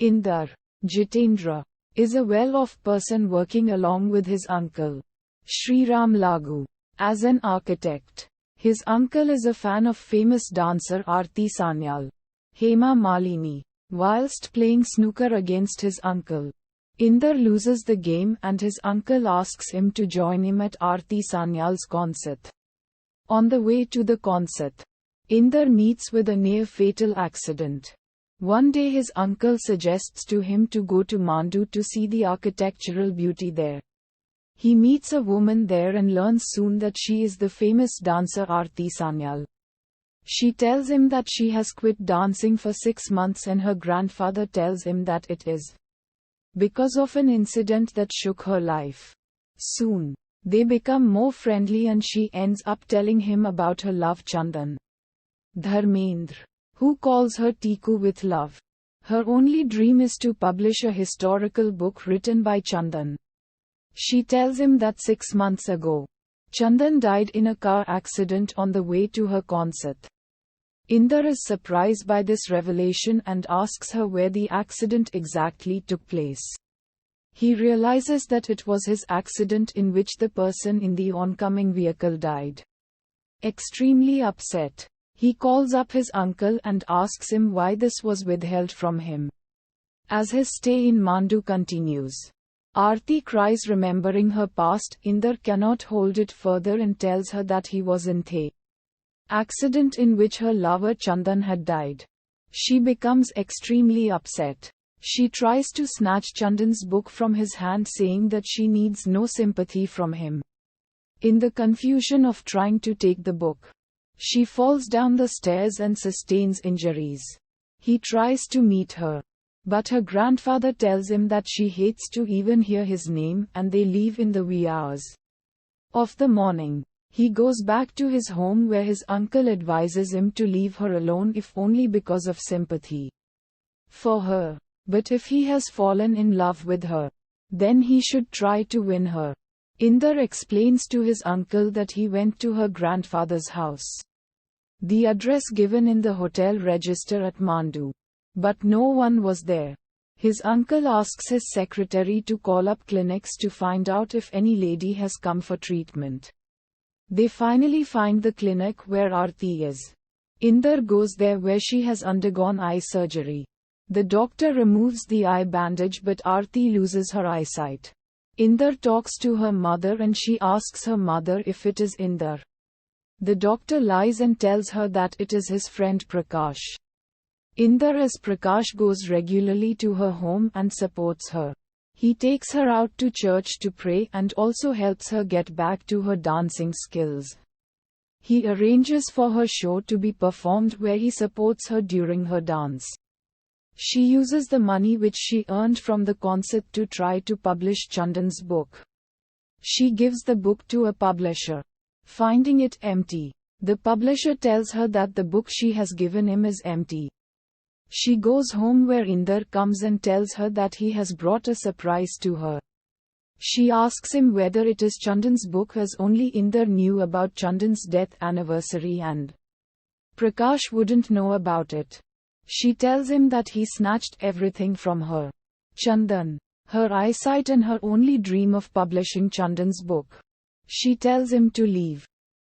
Indar, Jitendra, is a well-off person working along with his uncle, Sri Ram Lagu, as an architect. His uncle is a fan of famous dancer Aarti Sanyal, Hema Malini. Whilst playing snooker against his uncle, Indar loses the game and his uncle asks him to join him at Aarti Sanyal's concert. On the way to the concert, Indar meets with a near-fatal accident. One day his uncle suggests to him to go to Mandu to see the architectural beauty there. He meets a woman there and learns soon that she is the famous dancer Aarti Sanyal. She tells him that she has quit dancing for 6 months and her grandfather tells him that it is because of an incident that shook her life. Soon, they become more friendly and she ends up telling him about her love Chandan. Dharmendra, who calls her Tiku with love. Her only dream is to publish a historical book written by Chandan. She tells him that 6 months ago, Chandan died in a car accident on the way to her concert. Indar is surprised by this revelation and asks her where the accident exactly took place. He realizes that it was his accident in which the person in the oncoming vehicle died. Extremely upset, he calls up his uncle and asks him why this was withheld from him. As his stay in Mandu continues, Aarti cries remembering her past. Indar cannot hold it further and tells her that he was in the accident in which her lover Chandan had died. She becomes extremely upset. She tries to snatch Chandan's book from his hand, saying that she needs no sympathy from him. In the confusion of trying to take the book, she falls down the stairs and sustains injuries. He tries to meet her, but her grandfather tells him that she hates to even hear his name and they leave in the wee hours of the morning. He goes back to his home where his uncle advises him to leave her alone if only because of sympathy for her. But if he has fallen in love with her, then he should try to win her. Indar explains to his uncle that he went to her grandfather's house, the address given in the hotel register at Mandu, but no one was there. His uncle asks his secretary to call up clinics to find out if any lady has come for treatment. They finally find the clinic where Aarti is. Indar goes there where she has undergone eye surgery. The doctor removes the eye bandage but Aarti loses her eyesight. Indar talks to her mother and she asks her mother if it is Indar. The doctor lies and tells her that it is his friend Prakash. Indar as Prakash goes regularly to her home and supports her. He takes her out to church to pray and also helps her get back to her dancing skills. He arranges for her show to be performed where he supports her during her dance. She uses the money which she earned from the concert to try to publish Chandan's book. She gives the book to a publisher. Finding it empty, the publisher tells her that the book she has given him is empty. She goes home where Indar comes and tells her that he has brought a surprise to her. She asks him whether it is Chandan's book as only Indar knew about Chandan's death anniversary and Prakash wouldn't know about it. She tells him that he snatched everything from her. Chandan, her eyesight and her only dream of publishing Chandan's book. She tells him to leave.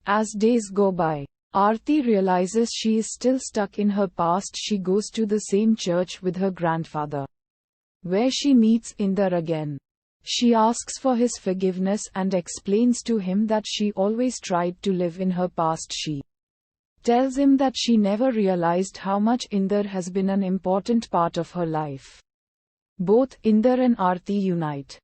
As days go by, Aarti realizes she is still stuck in her past. She goes to the same church with her grandfather, where she meets Indar again. She asks for his forgiveness and explains to him that she always tried to live in her past. She tells him that she never realized how much Indar has been an important part of her life. Both Indar and Aarti unite.